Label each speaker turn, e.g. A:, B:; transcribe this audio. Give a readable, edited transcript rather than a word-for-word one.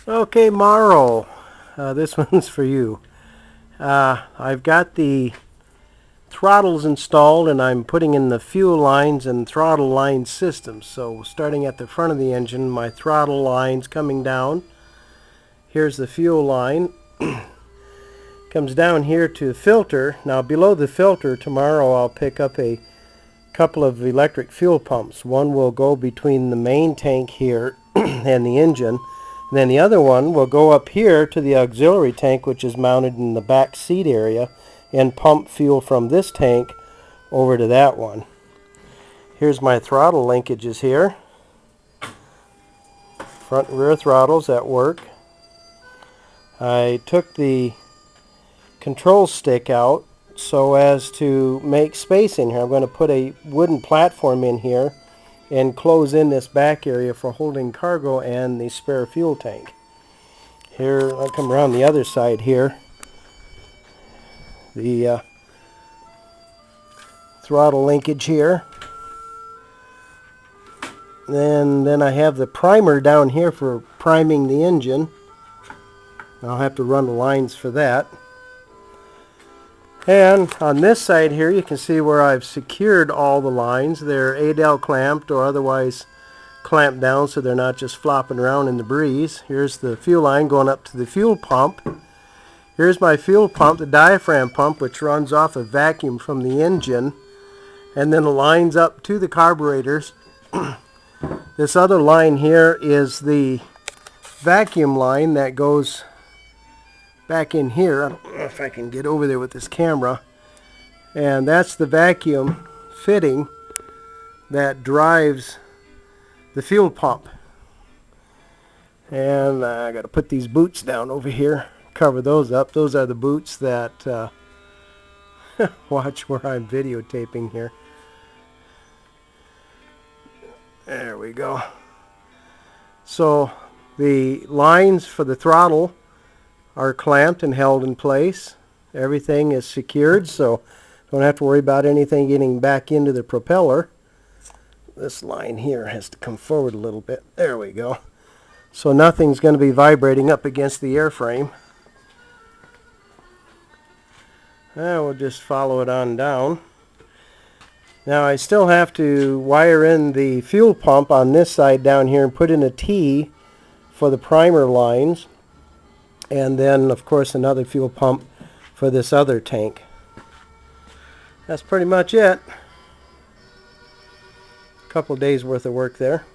A: Okay, Morrow, this one's for you. I've got the throttles installed and I'm putting in the fuel lines and throttle line systems. So starting at the front of the engine, my throttle line's coming down. Here's the fuel line. Comes down here to the filter. Now below the filter tomorrow I'll pick up a couple of electric fuel pumps. One will go between the main tank here and the engine. And then the other one will go up here to the auxiliary tank, which is mounted in the back seat area, and pump fuel from this tank over to that one. Here's my throttle linkages here. Front and rear throttles at work. I took the control stick out so as to make space in here. I'm going to put a wooden platform in here and close in this back area for holding cargo and the spare fuel tank. Here, I'll come around the other side here. The throttle linkage here. And then I have the primer down here for priming the engine. I'll have to run the lines for that. And on this side here you can see where I've secured all the lines. They're Adel clamped or otherwise clamped down so they're not just flopping around in the breeze. Here's the fuel line going up to the fuel pump. Here's my fuel pump, the diaphragm pump, which runs off a vacuum from the engine and then lines up to the carburetors. This other line here is the vacuum line that goes back in here. I don't know if I can get over there with this camera. And that's the vacuum fitting that drives the fuel pump. And I got to put these boots down over here, cover those up. Those are the boots that watch where I'm videotaping here. There we go. So the lines for the throttle are clamped and held in place. Everything is secured, so don't have to worry about anything getting back into the propeller. This line here has to come forward a little bit. There we go. So nothing's going to be vibrating up against the airframe. And we'll just follow it on down. Now I still have to wire in the fuel pump on this side down here and put in a T for the primer lines. And then, of course, another fuel pump for this other tank. That's pretty much it. A couple days worth of work there.